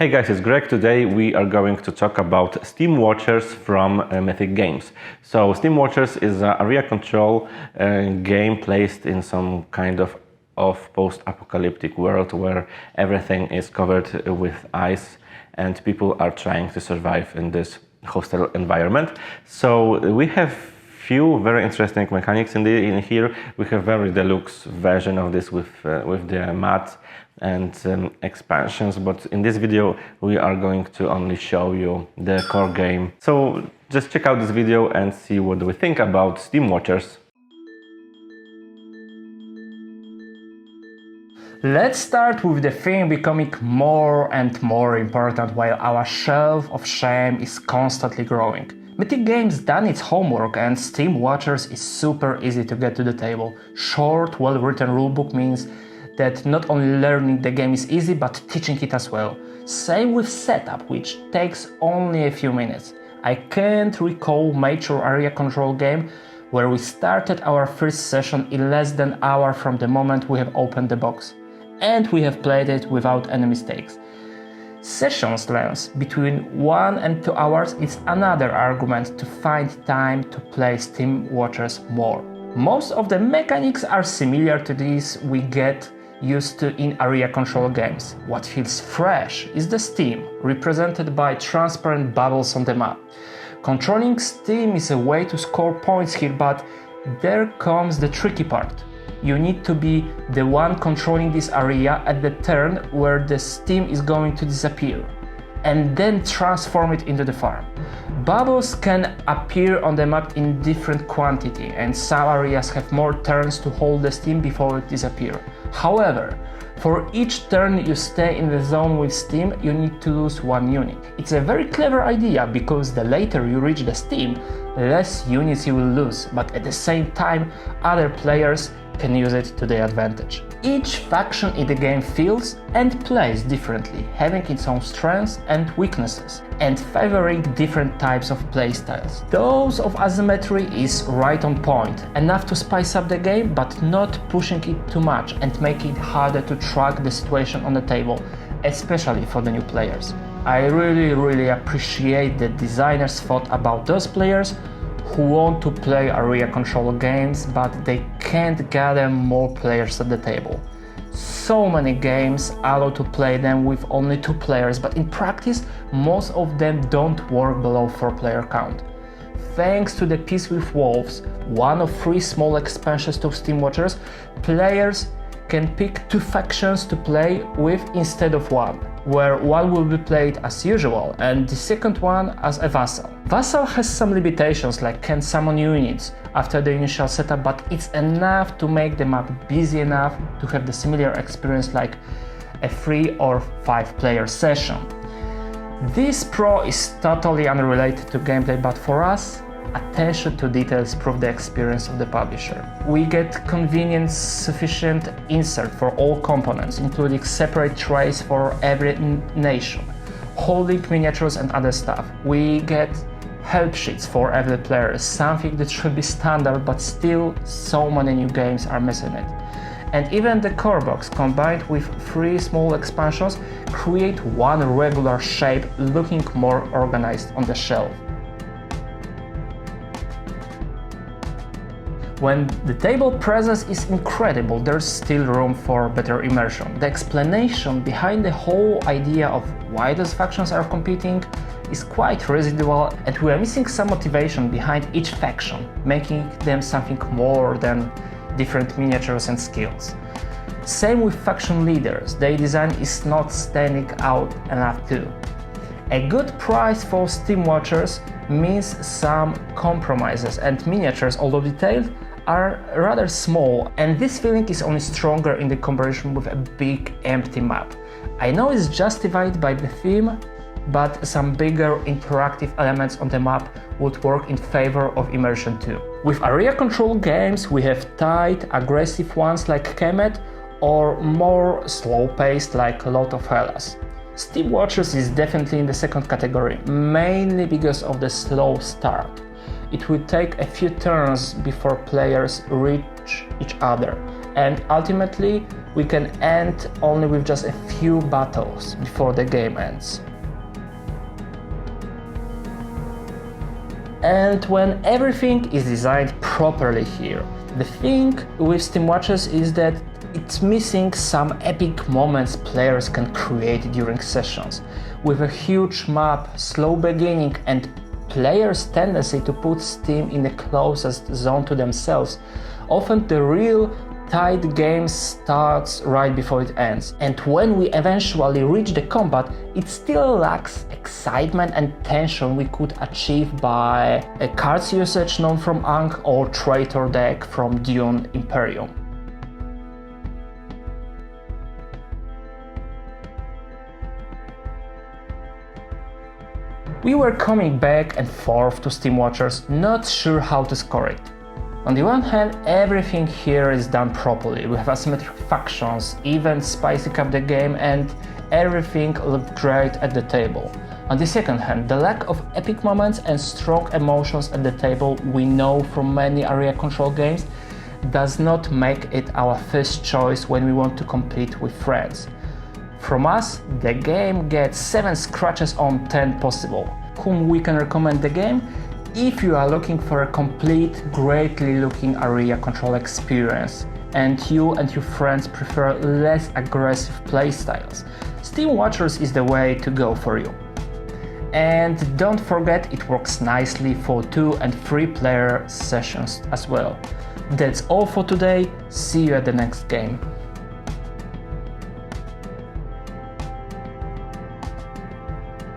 Hey guys, it's Greg. Today we are going to talk about Steamwatchers from Mythic Games. So Steamwatchers is an area control game placed in some kind of post-apocalyptic world where everything is covered with ice and people are trying to survive in this hostile environment. So we have few very interesting mechanics in here. We have very deluxe version of this with the mats and expansions, but in this video we are going to only show you the core game. So just check out this video and see what we think about Steamwatchers. Let's start with the thing becoming more and more important while our shelf of shame is constantly growing. Mythic Games done its homework and Steamwatchers is super easy to get to the table. Short, well-written rulebook means that not only learning the game is easy, but teaching it as well. Same with setup, which takes only a few minutes. I can't recall mature area control game where we started our first session in less than an hour from the moment we have opened the box. And we have played it without any mistakes. Sessions length between 1 and 2 hours is another argument to find time to play Steamwatchers more. Most of the mechanics are similar to these we get used to in area control games. What feels fresh is the steam, represented by transparent bubbles on the map. Controlling steam is a way to score points here, but there comes the tricky part. You need to be the one controlling this area at the turn where the steam is going to disappear, and then transform it into the farm. Bubbles can appear on the map in different quantity, and some areas have more turns to hold the steam before it disappears. However, for each turn you stay in the zone with steam, you need to lose 1 unit. It's a very clever idea because the later you reach the steam, less units you will lose, but at the same time other players can use it to their advantage. Each faction in the game feels and plays differently, having its own strengths and weaknesses, and favoring different types of playstyles. Dose of asymmetry is right on point, enough to spice up the game, but not pushing it too much and making it harder to track the situation on the table, especially for the new players. I really appreciate that designers thought about those players who want to play area control games, but they can't gather more players at the table. So many games allow to play them with only 2 players, but in practice most of them don't work below 4-player count. Thanks to the Peace with Wolves, one of 3 small expansions to Steamwatchers, players can pick 2 factions to play with instead of 1, where one will be played as usual and the second one as a vassal. Vassal has some limitations, like can't summon units after the initial setup, but it's enough to make the map busy enough to have the similar experience like a 3 or 5-player session. This pro is totally unrelated to gameplay, but for us, attention to details prove the experience of the publisher. We get convenient, sufficient insert for all components, including separate trays for every nation, holding miniatures and other stuff. We get help sheets for every player, something that should be standard, but still so many new games are missing it. And even the core box, combined with 3 small expansions, create one regular shape looking more organized on the shelf. When the table presence is incredible, there's still room for better immersion. The explanation behind the whole idea of why those factions are competing is quite residual, and we are missing some motivation behind each faction, making them something more than different miniatures and skills. Same with faction leaders, their design is not standing out enough too. A good price for Steamwatchers means some compromises, and miniatures, although detailed, are rather small, and this feeling is only stronger in the comparison with a big empty map. I know it's justified by the theme, but some bigger interactive elements on the map would work in favor of immersion too. With area control games we have tight, aggressive ones like Kemet, or more slow-paced like Lot of Hellas. Steamwatchers is definitely in the second category, mainly because of the slow start. It will take a few turns before players reach each other, and ultimately we can end only with just a few battles before the game ends. And when everything is designed properly here, the thing with Steamwatchers is that it's missing some epic moments players can create during sessions. With a huge map, slow beginning, and players' tendency to put Steam in the closest zone to themselves, often the real tight game starts right before it ends. And when we eventually reach the combat, it still lacks excitement and tension we could achieve by a cards usage known from Ankh or Traitor deck from Dune Imperium. We were coming back and forth to Steamwatchers, not sure how to score it. On the one hand, everything here is done properly. We have asymmetric factions, events spicing up the game, and everything looked great at the table. On the second hand, the lack of epic moments and strong emotions at the table we know from many area control games does not make it our first choice when we want to compete with friends. From us, the game gets 7 scratches on 10 possible. Whom we can recommend the game? If you are looking for a complete, greatly looking area control experience and you and your friends prefer less aggressive playstyles, Steamwatchers is the way to go for you. And don't forget, it works nicely for 2 and 3 player sessions as well. That's all for today, see you at the next game.